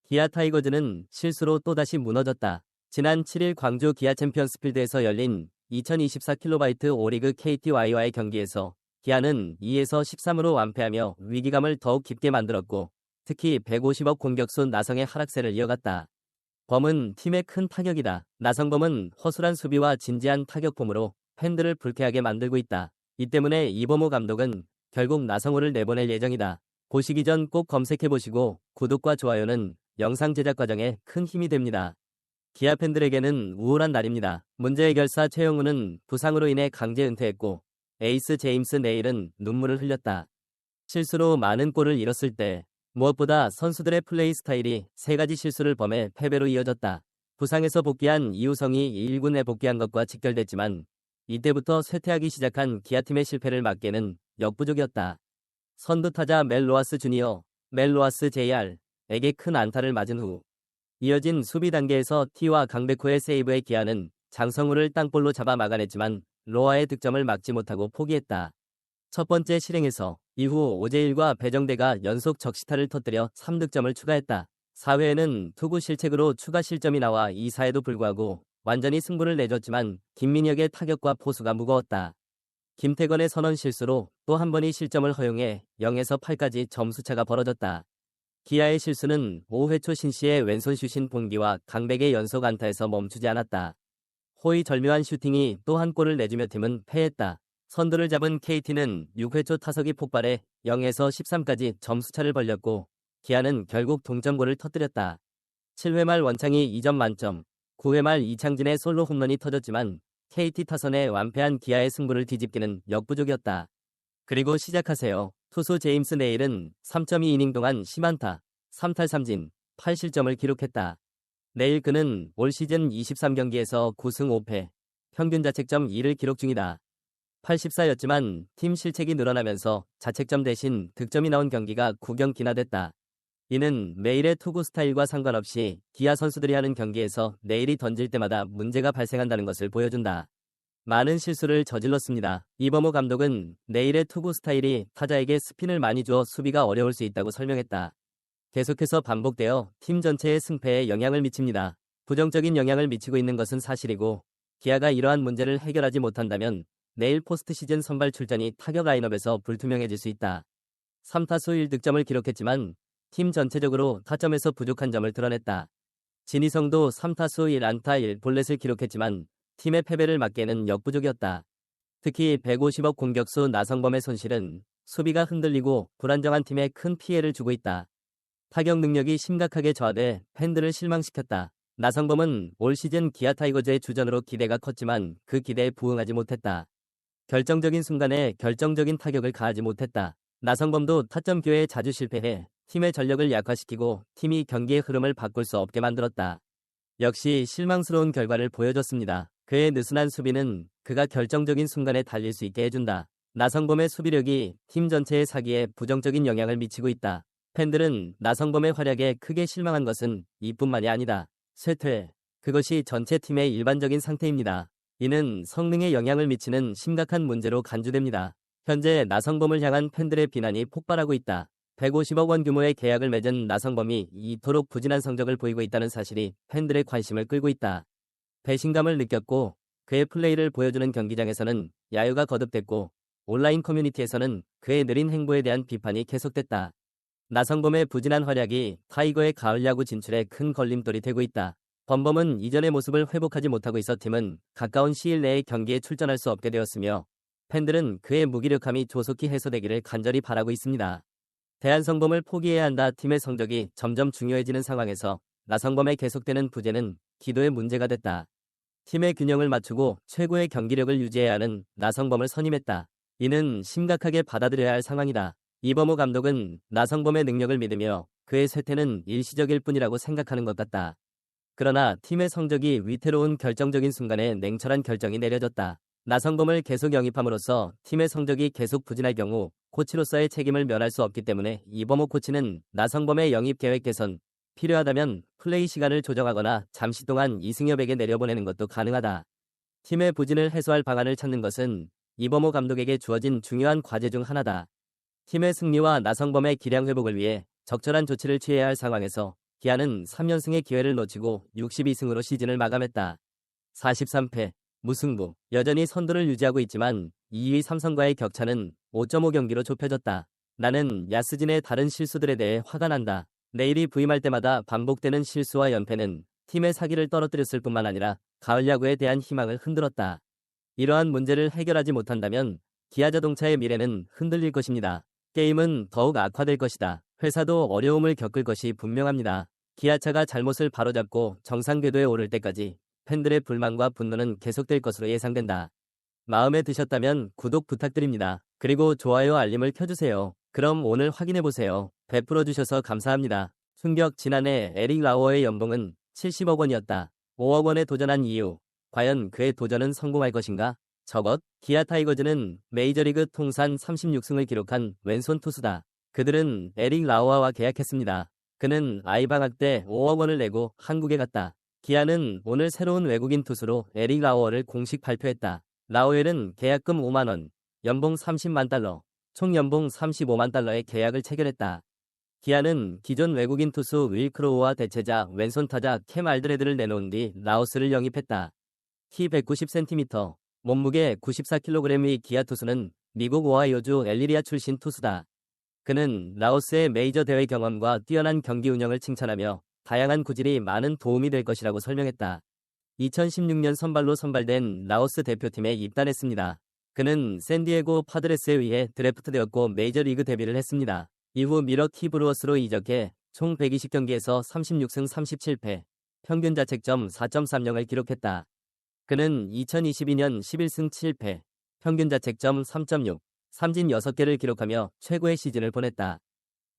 기아 타이거즈는 실수로 또다시 무너졌다. 지난 7일 광주 기아 챔피언스필드에서 열린 2024 오리그 KTY와의 경기에서 기아는 2에서 13으로 완패하며 위기감을 더욱 깊게 만들었고 특히 150억 공격수 나성의 하락세를 이어갔다. 범은 팀의 큰 타격이다. 나성범은 허술한 수비와 진지한 타격폼으로 팬들을 불쾌하게 만들고 있다. 이 때문에 이범호 감독은 결국 나성호를 내보낼 예정이다. 보시기 전 꼭 검색해보시고 구독과 좋아요는 영상 제작 과정에 큰 힘이 됩니다. 기아 팬들에게는 우울한 날입니다. 문제 해결사 최영우는 부상으로 인해 강제 은퇴했고 에이스 제임스 네일은 눈물을 흘렸다. 실수로 많은 골을 잃었을 때 무엇보다 선수들의 플레이 스타일이 3가지 실수를 범해 패배로 이어졌다. 부상에서 복귀한 이우성이 1군에 복귀한 것과 직결됐지만 이때부터 쇠퇴하기 시작한 기아팀의 실패를 막기에는 역부족이었다. 선두타자 멜로아스 주니어, 멜로아스 JR에게 큰 안타를 맞은 후 이어진 수비 단계에서 T와 강백호의 세이브에 기아는 장성우를 땅볼로 잡아 막아냈지만 로아의 득점을 막지 못하고 포기했다. 첫 번째 실행에서 이후 오재일과 배정대가 연속 적시타를 터뜨려 3득점을 추가했다. 4회에는 투구 실책으로 추가 실점이 나와 2사에도 불구하고 완전히 승부를 내줬지만 김민혁의 타격과 포수가 무거웠다. 김태건의 선언 실수로 또 한 번이 실점을 허용해 0에서 8까지 점수차가 벌어졌다. 기아의 실수는 5회 초 신시의 왼손 슛인 봉기와 강백의 연속 안타에서 멈추지 않았다. 호의 절묘한 슈팅이 또 한 골을 내주며 팀은 패했다. 선두를 잡은 KT는 6회 초 타석이 폭발해 0에서 13까지 점수차를 벌렸고 기아는 결국 동점골을 터뜨렸다. 7회 말 원창이 2점 만점, 9회 말 이창진의 솔로 홈런이 터졌지만 KT 타선에 완패한 기아의 승부를 뒤집기는 역부족이었다. 그리고 시작하세요. 투수 제임스 네일은 3.2이닝 동안 10안타, 3탈 3진, 8실점을 기록했다. 내일 그는 올 시즌 23경기에서 9승 5패, 평균 자책점 2를 기록 중이다. 84였지만 팀 실책이 늘어나면서 자책점 대신 득점이 나온 경기가 9경 기나됐다. 이는 내일의 투구 스타일과 상관없이 기아 선수들이 하는 경기에서 내일이 던질 때마다 문제가 발생한다는 것을 보여준다. 많은 실수를 저질렀습니다. 이범호 감독은 내일의 투구 스타일이 타자에게 스핀을 많이 주어 수비가 어려울 수 있다고 설명했다. 계속해서 반복되어 팀 전체의 승패에 영향을 미칩니다. 부정적인 영향을 미치고 있는 것은 사실이고 기아가 이러한 문제를 해결하지 못한다면 내일 포스트 시즌 선발 출전이 타격 라인업에서 불투명해질 수 있다. 3타수 1득점을 기록했지만 팀 전체적으로 타점에서 부족한 점을 드러냈다. 진희성도 3타수 1안타 1볼넷을 기록했지만 팀의 패배를 막기에는 역부족이었다. 특히 150억 공격수 나성범의 손실은 수비가 흔들리고 불안정한 팀에 큰 피해를 주고 있다. 타격 능력이 심각하게 저하돼 팬들을 실망시켰다. 나성범은 올 시즌 기아 타이거즈의 주전으로 기대가 컸지만 그 기대에 부응하지 못했다. 결정적인 순간에 결정적인 타격을 가하지 못했다. 나성범도 타점 교회에 자주 실패해 팀의 전력을 약화시키고 팀이 경기의 흐름을 바꿀 수 없게 만들었다. 역시 실망스러운 결과를 보여줬습니다. 그의 느슨한 수비는 그가 결정적인 순간에 달릴 수 있게 해준다. 나성범의 수비력이 팀 전체의 사기에 부정적인 영향을 미치고 있다. 팬들은 나성범의 활약에 크게 실망한 것은 이뿐만이 아니다. 쇠퇴. 그것이 전체 팀의 일반적인 상태입니다. 이는 성능에 영향을 미치는 심각한 문제로 간주됩니다. 현재 나성범을 향한 팬들의 비난이 폭발하고 있다. 150억 원 규모의 계약을 맺은 나성범이 이토록 부진한 성적을 보이고 있다는 사실이 팬들의 관심을 끌고 있다. 배신감을 느꼈고 그의 플레이를 보여주는 경기장에서는 야유가 거듭됐고 온라인 커뮤니티에서는 그의 느린 행보에 대한 비판이 계속됐다. 나성범의 부진한 활약이 타이거의 가을 야구 진출에 큰 걸림돌이 되고 있다. 범범은 이전의 모습을 회복하지 못하고 있어 팀은 가까운 시일 내에 경기에 출전할 수 없게 되었으며 팬들은 그의 무기력함이 조속히 해소되기를 간절히 바라고 있습니다. 대한성범을 포기해야 한다. 팀의 성적이 점점 중요해지는 상황에서 나성범의 계속되는 부재는 기도의 문제가 됐다. 팀의 균형을 맞추고 최고의 경기력을 유지해야 하는 나성범을 선임했다. 이는 심각하게 받아들여야 할 상황이다. 이범호 감독은 나성범의 능력을 믿으며 그의 쇠퇴는 일시적일 뿐이라고 생각하는 것 같다. 그러나 팀의 성적이 위태로운 결정적인 순간에 냉철한 결정이 내려졌다. 나성범을 계속 영입함으로써 팀의 성적이 계속 부진할 경우 코치로서의 책임을 면할 수 없기 때문에 이범호 코치는 나성범의 영입 계획 개선, 필요하다면 플레이 시간을 조정하거나 잠시 동안 이승엽에게 내려보내는 것도 가능하다. 팀의 부진을 해소할 방안을 찾는 것은 이범호 감독에게 주어진 중요한 과제 중 하나다. 팀의 승리와 나성범의 기량 회복을 위해 적절한 조치를 취해야 할 상황에서 기아는 3연승의 기회를 놓치고 62승으로 시즌을 마감했다. 43패, 무승부. 여전히 선두를 유지하고 있지만 2위 삼성과의 격차는 5.5경기로 좁혀졌다. 나는 야스진의 다른 실수들에 대해 화가 난다. 내일이 부임할 때마다 반복되는 실수와 연패는 팀의 사기를 떨어뜨렸을 뿐만 아니라 가을 야구에 대한 희망을 흔들었다. 이러한 문제를 해결하지 못한다면 기아자동차의 미래는 흔들릴 것입니다. 게임은 더욱 악화될 것이다. 회사도 어려움을 겪을 것이 분명합니다. 기아차가 잘못을 바로잡고 정상 궤도에 오를 때까지 팬들의 불만과 분노는 계속될 것으로 예상된다. 마음에 드셨다면 구독 부탁드립니다. 그리고 좋아요 알림을 켜주세요. 그럼 오늘 확인해보세요. 베풀어주셔서 감사합니다. 충격. 지난해 에릭 라우어의 연봉은 70억 원이었다. 5억 원에 도전한 이유. 과연 그의 도전은 성공할 것인가? 저것. 기아 타이거즈는 메이저리그 통산 36승을 기록한 왼손 투수다. 그들은 에릭 라우어와 계약했습니다. 그는 아이방학 때 5억 원을 내고 한국에 갔다. 기아는 오늘 새로운 외국인 투수로 에릭 라우어를 공식 발표했다. 라우엘은 계약금 5만 원, 연봉 30만 달러, 총 연봉 35만 달러의 계약을 체결했다. 기아는 기존 외국인 투수 윌 크로우와 대체자 왼손 타자 캠 알드레드를 내놓은 뒤 라오스를 영입했다. 키 190cm, 몸무게 94kg의 기아 투수는 미국 오하이오주 엘리리아 출신 투수다. 그는 라오스의 메이저 대회 경험과 뛰어난 경기 운영을 칭찬하며 다양한 구질이 많은 도움이 될 것이라고 설명했다. 2016년 선발로 선발된 라오스 대표팀에 입단했습니다. 그는 샌디에고 파드레스에 의해 드래프트되었고 메이저리그 데뷔를 했습니다. 이후 미러키 브루어스로 이적해 총 120경기에서 36승 37패, 평균 자책점 4.30을 기록했다. 그는 2022년 11승 7패, 평균 자책점 3.6, 삼진 6개를 기록하며 최고의 시즌을 보냈다.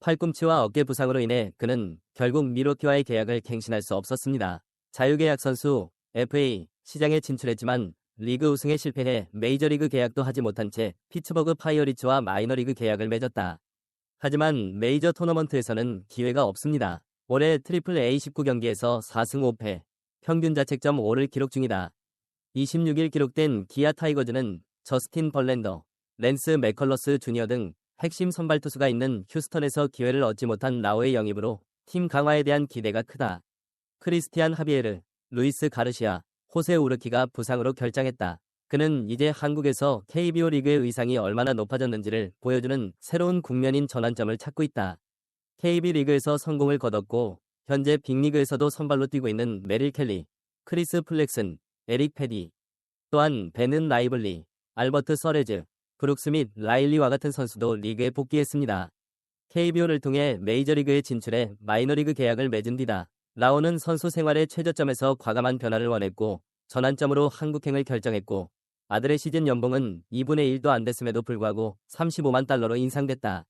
팔꿈치와 어깨 부상으로 인해 그는 결국 미러키와의 계약을 갱신할 수 없었습니다. 자유계약 선수, FA, 시장에 진출했지만 리그 우승에 실패해 메이저리그 계약도 하지 못한 채 피츠버그 파이어리츠와 마이너리그 계약을 맺었다. 하지만 메이저 토너먼트에서는 기회가 없습니다. 올해 트리플 A 19경기에서 4승 5패, 평균 자책점 5를 기록 중이다. 26일 기록된 기아 타이거즈는 저스틴 벌랜더, 랜스 맥컬러스 주니어 등 핵심 선발 투수가 있는 휴스턴에서 기회를 얻지 못한 라오의 영입으로 팀 강화에 대한 기대가 크다. 크리스티안 하비에르, 루이스 가르시아, 호세 우르키가 부상으로 결장했다. 그는 이제 한국에서 KBO 리그의 의상이 얼마나 높아졌는지를 보여주는 새로운 국면인 전환점을 찾고 있다. KB 리그에서 성공을 거뒀고 현재 빅리그에서도 선발로 뛰고 있는 메릴 켈리, 크리스 플렉슨, 에릭 패디, 또한 베는 라이블리, 알버트 서레즈, 브룩스 및 라일리와 같은 선수도 리그에 복귀했습니다. KBO를 통해 메이저리그에 진출해 마이너리그 계약을 맺은 뒤다. 라오는 선수 생활의 최저점에서 과감한 변화를 원했고 전환점으로 한국행을 결정했고 아들의 시즌 연봉은 2분의 1도 안 됐음에도 불구하고 35만 달러로 인상됐다.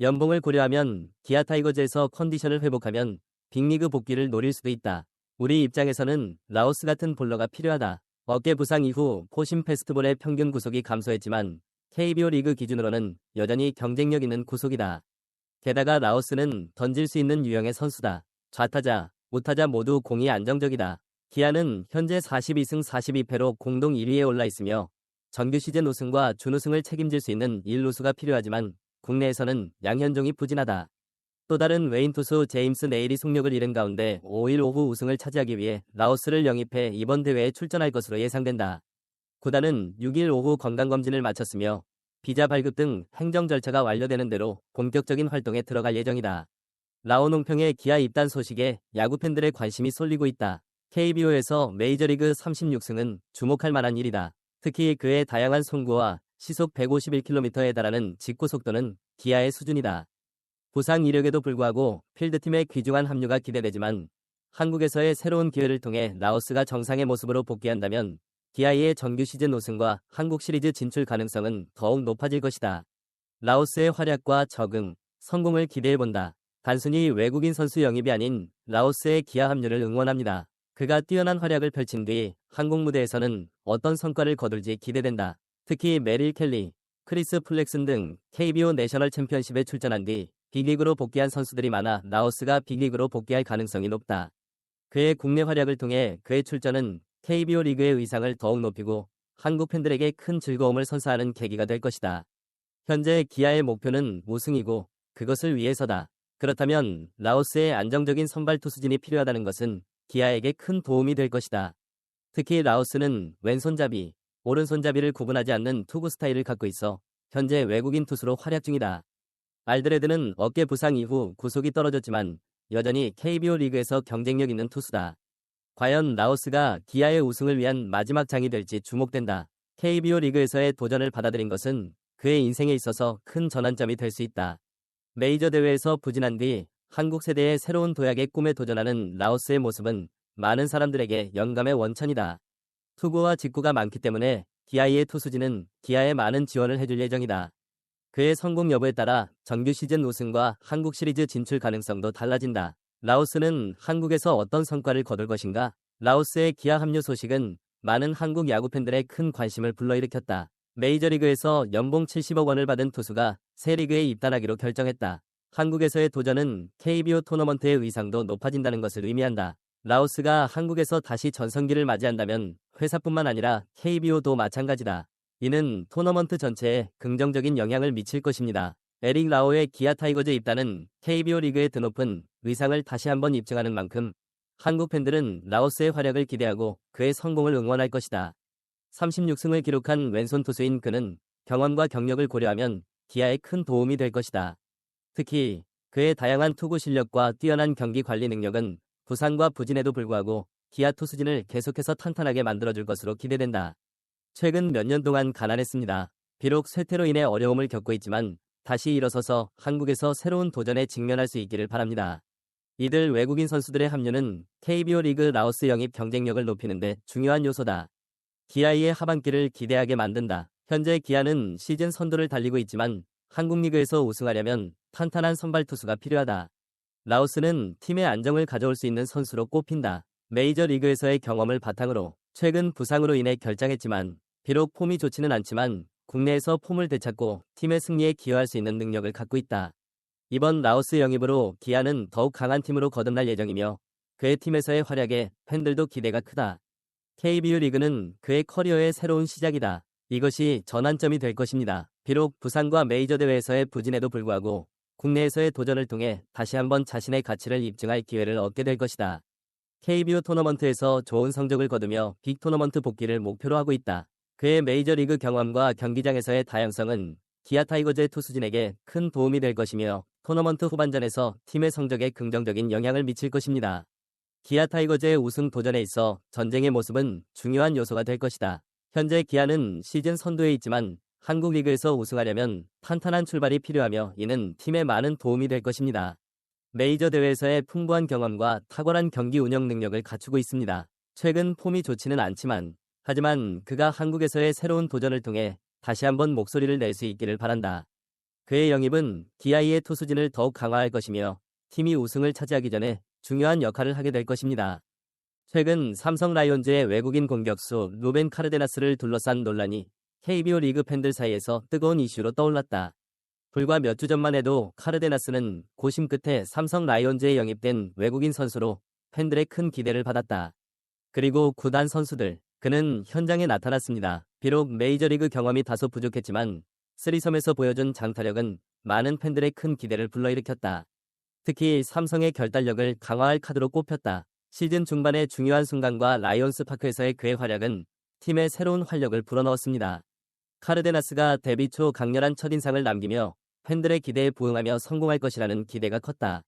연봉을 고려하면 기아 타이거즈에서 컨디션을 회복하면 빅리그 복귀를 노릴 수도 있다. 우리 입장에서는 라오스 같은 볼러가 필요하다. 어깨 부상 이후 포심 페스티벌의 평균 구속이 감소했지만 KBO 리그 기준으로는 여전히 경쟁력 있는 구속이다. 게다가 라오스는 던질 수 있는 유형의 선수다. 좌타자, 우타자 모두 공이 안정적이다. 기아는 현재 42승 42패로 공동 1위에 올라 있으며 정규 시즌 우승과 준우승을 책임질 수 있는 1루수가 필요하지만 국내에서는 양현종이 부진하다. 또 다른 외인 투수 제임스 네일이 속력을 잃은 가운데 5일 오후 우승을 차지하기 위해 라오스를 영입해 이번 대회에 출전할 것으로 예상된다. 구단은 6일 오후 건강검진을 마쳤으며 비자 발급 등 행정 절차가 완료되는 대로 본격적인 활동에 들어갈 예정이다. 라오 농평의 기아 입단 소식에 야구 팬들의 관심이 쏠리고 있다. KBO에서 메이저리그 36승은 주목할 만한 일이다. 특히 그의 다양한 송구와 시속 151km에 달하는 직구 속도는 기아의 수준이다. 부상 이력에도 불구하고 필드팀의 귀중한 합류가 기대되지만 한국에서의 새로운 기회를 통해 라오스가 정상의 모습으로 복귀한다면 기아의 정규 시즌 우승과 한국 시리즈 진출 가능성은 더욱 높아질 것이다. 라오스의 활약과 적응, 성공을 기대해본다. 단순히 외국인 선수 영입이 아닌 라오스의 기아 합류를 응원합니다. 그가 뛰어난 활약을 펼친 뒤 한국 무대에서는 어떤 성과를 거둘지 기대된다. 특히 메릴 켈리, 크리스 플렉슨 등 KBO 내셔널 챔피언십에 출전한 뒤 빅리그로 복귀한 선수들이 많아 라오스가 빅리그로 복귀할 가능성이 높다. 그의 국내 활약을 통해 그의 출전은 KBO 리그의 의상을 더욱 높이고 한국 팬들에게 큰 즐거움을 선사하는 계기가 될 것이다. 현재 기아의 목표는 우승이고 그것을 위해서다. 그렇다면 라오스의 안정적인 선발 투수진이 필요하다는 것은 기아에게 큰 도움이 될 것이다. 특히 라오스는 왼손잡이, 오른손잡이를 구분하지 않는 투구 스타일을 갖고 있어 현재 외국인 투수로 활약 중이다. 알드레드는 어깨 부상 이후 구속이 떨어졌지만 여전히 KBO 리그에서 경쟁력 있는 투수다. 과연 라오스가 기아의 우승을 위한 마지막 장이 될지 주목된다. KBO 리그에서의 도전을 받아들인 것은 그의 인생에 있어서 큰 전환점이 될 수 있다. 메이저 대회에서 부진한 뒤 한국 세대의 새로운 도약의 꿈에 도전하는 라오스의 모습은 많은 사람들에게 영감의 원천이다. 투구와 직구가 많기 때문에 기아의 투수진은 기아에 많은 지원을 해줄 예정이다. 그의 성공 여부에 따라 정규 시즌 우승과 한국 시리즈 진출 가능성도 달라진다. 라오스는 한국에서 어떤 성과를 거둘 것인가? 라오스의 기아 합류 소식은 많은 한국 야구 팬들의 큰 관심을 불러일으켰다. 메이저리그에서 연봉 70억 원을 받은 투수가 새 리그에 입단하기로 결정했다. 한국에서의 도전은 KBO 토너먼트의 의상도 높아진다는 것을 의미한다. 라오스가 한국에서 다시 전성기를 맞이한다면 회사뿐만 아니라 KBO도 마찬가지다. 이는 토너먼트 전체에 긍정적인 영향을 미칠 것입니다. 에릭 라오의 기아 타이거즈 입단은 KBO 리그에 드높은 의상을 다시 한번 입증하는 만큼 한국 팬들은 라오스의 활약을 기대하고 그의 성공을 응원할 것이다. 36승을 기록한 왼손 투수인 그는 경험과 경력을 고려하면 기아에 큰 도움이 될 것이다. 특히 그의 다양한 투구 실력과 뛰어난 경기 관리 능력은 부상과 부진에도 불구하고 기아 투수진을 계속해서 탄탄하게 만들어줄 것으로 기대된다. 최근 몇 년 동안 가난했습니다. 비록 쇠퇴로 인해 어려움을 겪고 있지만 다시 일어서서 한국에서 새로운 도전에 직면할 수 있기를 바랍니다. 이들 외국인 선수들의 합류는 KBO 리그 라오스 영입 경쟁력을 높이는 데 중요한 요소다. 기아의 하반기를 기대하게 만든다. 현재 기아는 시즌 선두를 달리고 있지만 한국 리그에서 우승하려면 탄탄한 선발 투수가 필요하다. 라오스는 팀의 안정을 가져올 수 있는 선수로 꼽힌다. 메이저 리그에서의 경험을 바탕으로 최근 부상으로 인해 결장했지만 비록 폼이 좋지는 않지만 국내에서 폼을 되찾고 팀의 승리에 기여할 수 있는 능력을 갖고 있다. 이번 라오스 영입으로 기아는 더욱 강한 팀으로 거듭날 예정이며 그의 팀에서의 활약에 팬들도 기대가 크다. KBO 리그는 그의 커리어의 새로운 시작이다. 이것이 전환점이 될 것입니다. 비록 부상과 메이저 대회에서의 부진에도 불구하고 국내에서의 도전을 통해 다시 한번 자신의 가치를 입증할 기회를 얻게 될 것이다. KBO 토너먼트에서 좋은 성적을 거두며 빅 토너먼트 복귀를 목표로 하고 있다. 그의 메이저리그 경험과 경기장에서의 다양성은 기아 타이거즈의 투수진에게 큰 도움이 될 것이며 토너먼트 후반전에서 팀의 성적에 긍정적인 영향을 미칠 것입니다. 기아 타이거즈의 우승 도전에 있어 전쟁의 모습은 중요한 요소가 될 것이다. 현재 기아는 시즌 선두에 있지만 한국 리그에서 우승하려면 탄탄한 출발이 필요하며 이는 팀에 많은 도움이 될 것입니다. 메이저 대회에서의 풍부한 경험과 탁월한 경기 운영 능력을 갖추고 있습니다. 최근 폼이 좋지는 않지만 하지만 그가 한국에서의 새로운 도전을 통해 다시 한번 목소리를 낼 수 있기를 바란다. 그의 영입은 기아의 투수진을 더욱 강화할 것이며 팀이 우승을 차지하기 전에 중요한 역할을 하게 될 것입니다. 최근 삼성 라이온즈의 외국인 공격수 루벤 카르데나스를 둘러싼 논란이 KBO 리그 팬들 사이에서 뜨거운 이슈로 떠올랐다. 불과 몇 주 전만 해도 카르데나스는 고심 끝에 삼성 라이온즈에 영입된 외국인 선수로 팬들의 큰 기대를 받았다. 그리고 구단 선수들, 그는 현장에 나타났습니다. 비록 메이저리그 경험이 다소 부족했지만 쓰리섬에서 보여준 장타력은 많은 팬들의 큰 기대를 불러일으켰다. 특히 삼성의 결단력을 강화할 카드로 꼽혔다. 시즌 중반의 중요한 순간과 라이온스 파크에서의 그의 활약은 팀의 새로운 활력을 불어넣었습니다. 카르데나스가 데뷔 초 강렬한 첫인상을 남기며 팬들의 기대에 부응하며 성공할 것이라는 기대가 컸다.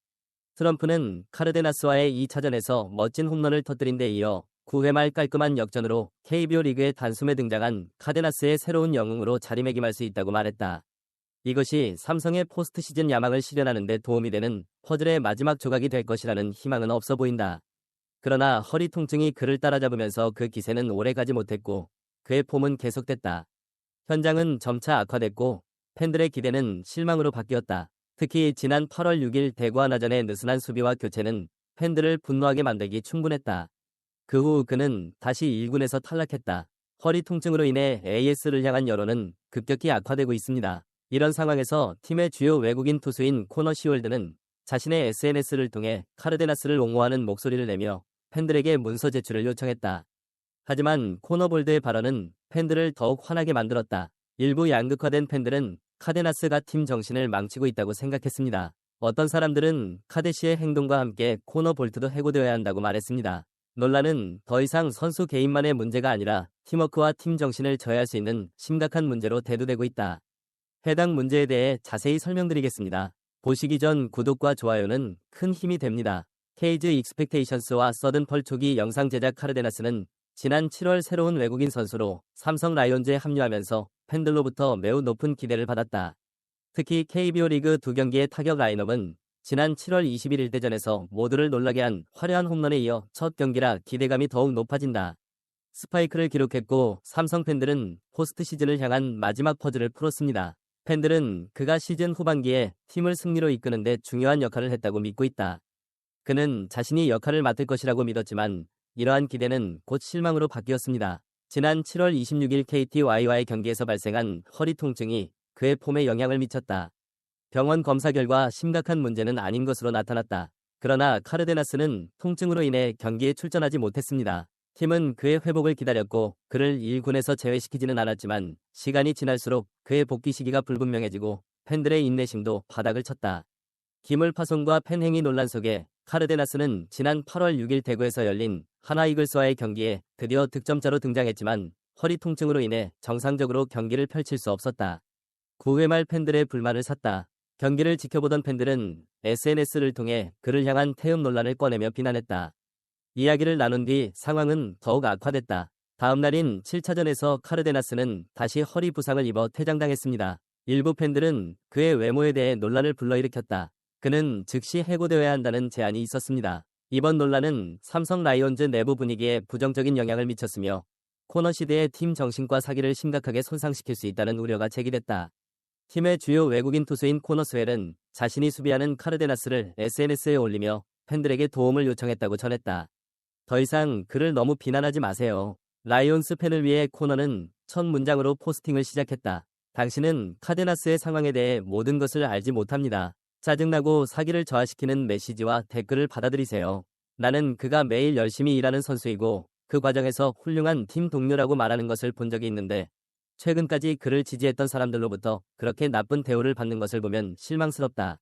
트럼프는 카르데나스와의 2차전에서 멋진 홈런을 터뜨린 데 이어 9회 말 깔끔한 역전으로 KBO 리그의 단숨에 등장한 카르데나스의 새로운 영웅으로 자리매김할 수 있다고 말했다. 이것이 삼성의 포스트 시즌 야망을 실현하는 데 도움이 되는 퍼즐의 마지막 조각이 될 것이라는 희망은 없어 보인다. 그러나 허리 통증이 그를 따라잡으면서 그 기세는 오래가지 못했고 그의 폼은 계속됐다. 현장은 점차 악화됐고 팬들의 기대는 실망으로 바뀌었다. 특히 지난 8월 6일 대구 하나전의 느슨한 수비와 교체는 팬들을 분노하게 만들기 충분했다. 그 후 그는 다시 1군에서 탈락했다. 허리 통증으로 인해 AS를 향한 여론은 급격히 악화되고 있습니다. 이런 상황에서 팀의 주요 외국인 투수인 코너 시월드는 자신의 SNS를 통해 카르데나스를 옹호하는 목소리를 내며 팬들에게 문서 제출을 요청했다. 하지만 코너볼드의 발언은 팬들을 더욱 화나게 만들었다. 일부 양극화된 팬들은 카데나스가 팀 정신을 망치고 있다고 생각했습니다. 어떤 사람들은 카데시의 행동과 함께 코너 볼트도 해고되어야 한다고 말했습니다. 논란은 더 이상 선수 개인만의 문제가 아니라 팀워크와 팀 정신을 저해할 수 있는 심각한 문제로 대두되고 있다. 해당 문제에 대해 자세히 설명드리겠습니다. 보시기 전 구독과 좋아요는 큰 힘이 됩니다. 케이즈 익스펙테이션스와 서든펄 초기 영상 제작 카르데나스는 지난 7월 새로운 외국인 선수로 삼성 라이온즈에 합류하면서 팬들로부터 매우 높은 기대를 받았다. 특히 KBO 리그 2경기의 타격 라인업은 지난 7월 21일 대전에서 모두를 놀라게 한 화려한 홈런에 이어 첫 경기라 기대감이 더욱 높아진다. 스파이크를 기록했고 삼성 팬들은 포스트 시즌을 향한 마지막 퍼즐을 풀었습니다. 팬들은 그가 시즌 후반기에 팀을 승리로 이끄는 데 중요한 역할을 했다고 믿고 있다. 그는 자신이 역할을 맡을 것이라고 믿었지만 이러한 기대는 곧 실망으로 바뀌었습니다. 지난 7월 26일 KTY와의 경기에서 발생한 허리 통증이 그의 폼에 영향을 미쳤다. 병원 검사 결과 심각한 문제는 아닌 것으로 나타났다. 그러나 카르데나스는 통증으로 인해 경기에 출전하지 못했습니다. 팀은 그의 회복을 기다렸고 그를 1군에서 제외시키지는 않았지만 시간이 지날수록 그의 복귀 시기가 불분명해지고 팬들의 인내심도 바닥을 쳤다. 기물 파손과 팬행위 논란 속에 카르데나스는 지난 8월 6일 대구에서 열린 하나 이글스와의 경기에 드디어 득점자로 등장했지만 허리 통증으로 인해 정상적으로 경기를 펼칠 수 없었다. 9회 말 팬들의 불만을 샀다. 경기를 지켜보던 팬들은 SNS를 통해 그를 향한 태움 논란을 꺼내며 비난했다. 이야기를 나눈 뒤 상황은 더욱 악화됐다. 다음 날인 7차전에서 카르데나스는 다시 허리 부상을 입어 퇴장당했습니다. 일부 팬들은 그의 외모에 대해 논란을 불러일으켰다. 그는 즉시 해고되어야 한다는 제안이 있었습니다. 이번 논란은 삼성 라이온즈 내부 분위기에 부정적인 영향을 미쳤으며 코너 시대의 팀 정신과 사기를 심각하게 손상시킬 수 있다는 우려가 제기됐다. 팀의 주요 외국인 투수인 코너 스웰은 자신이 수비하는 카르데나스를 SNS에 올리며 팬들에게 도움을 요청했다고 전했다. 더 이상 그를 너무 비난하지 마세요. 라이온스 팬을 위해 코너는 첫 문장으로 포스팅을 시작했다. 당신은 카데나스의 상황에 대해 모든 것을 알지 못합니다. 짜증나고 사기를 저하시키는 메시지와 댓글을 받아들이세요. 나는 그가 매일 열심히 일하는 선수이고 그 과정에서 훌륭한 팀 동료라고 말하는 것을 본 적이 있는데 최근까지 그를 지지했던 사람들로부터 그렇게 나쁜 대우를 받는 것을 보면 실망스럽다.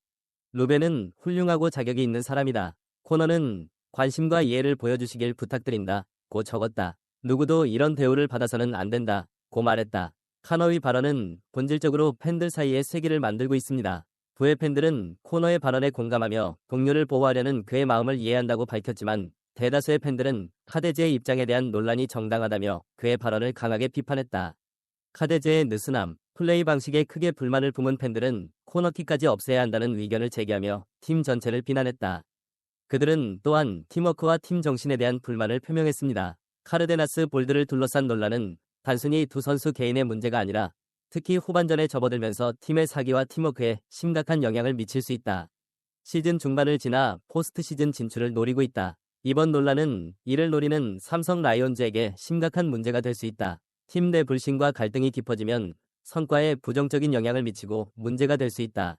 루벤은 훌륭하고 자격이 있는 사람이다. 코너는 관심과 이해를 보여주시길 부탁드린다. 고 적었다. 누구도 이런 대우를 받아서는 안 된다. 고 말했다. 카너의 발언은 본질적으로 팬들 사이에 쐐기를 만들고 있습니다. 부의 팬들은 코너의 발언에 공감하며 동료를 보호하려는 그의 마음을 이해한다고 밝혔지만 대다수의 팬들은 카데즈의 입장에 대한 논란이 정당하다며 그의 발언을 강하게 비판했다. 카데즈의 느슨함, 플레이 방식에 크게 불만을 품은 팬들은 코너킥까지 없애야 한다는 의견을 제기하며 팀 전체를 비난했다. 그들은 또한 팀워크와 팀 정신에 대한 불만을 표명했습니다. 카르데나스 볼드를 둘러싼 논란은 단순히 두 선수 개인의 문제가 아니라 특히 후반전에 접어들면서 팀의 사기와 팀워크에 심각한 영향을 미칠 수 있다. 시즌 중반을 지나 포스트 시즌 진출을 노리고 있다. 이번 논란은 이를 노리는 삼성 라이온즈에게 심각한 문제가 될 수 있다. 팀 내 불신과 갈등이 깊어지면 성과에 부정적인 영향을 미치고 문제가 될 수 있다.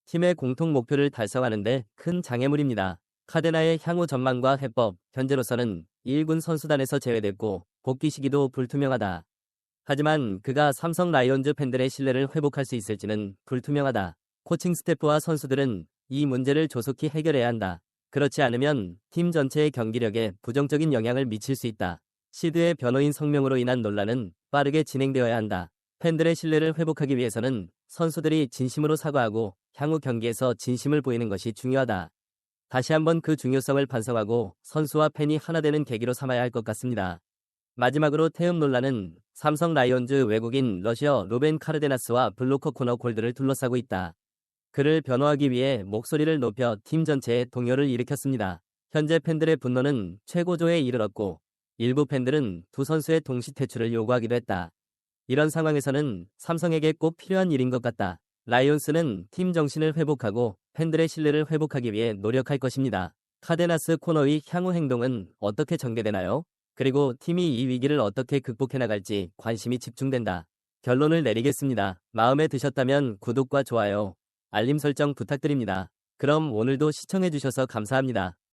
팀의 공통 목표를 달성하는 데 큰 장애물입니다. 카데나의 향후 전망과 해법, 현재로서는 1군 선수단에서 제외됐고 복귀 시기도 불투명하다. 하지만 그가 삼성 라이온즈 팬들의 신뢰를 회복할 수 있을지는 불투명하다. 코칭 스태프와 선수들은 이 문제를 조속히 해결해야 한다. 그렇지 않으면 팀 전체의 경기력에 부정적인 영향을 미칠 수 있다. 시드의 변호인 성명으로 인한 논란은 빠르게 진행되어야 한다. 팬들의 신뢰를 회복하기 위해서는 선수들이 진심으로 사과하고 향후 경기에서 진심을 보이는 것이 중요하다. 다시 한번 그 중요성을 반성하고 선수와 팬이 하나 되는 계기로 삼아야 할 것 같습니다. 마지막으로 태움 논란은 삼성 라이온즈 외국인 러시아 루벤 카르데나스와 블로커 코너 골드를 둘러싸고 있다. 그를 변호하기 위해 목소리를 높여 팀 전체에 동요를 일으켰습니다. 현재 팬들의 분노는 최고조에 이르렀고 일부 팬들은 두 선수의 동시 퇴출을 요구하기도 했다. 이런 상황에서는 삼성에게 꼭 필요한 일인 것 같다. 라이온스는 팀 정신을 회복하고 팬들의 신뢰를 회복하기 위해 노력할 것입니다. 카데나스 코너의 향후 행동은 어떻게 전개되나요? 그리고 팀이 이 위기를 어떻게 극복해 나갈지 관심이 집중된다. 결론을 내리겠습니다. 마음에 드셨다면 구독과 좋아요, 알림 설정 부탁드립니다. 그럼 오늘도 시청해주셔서 감사합니다.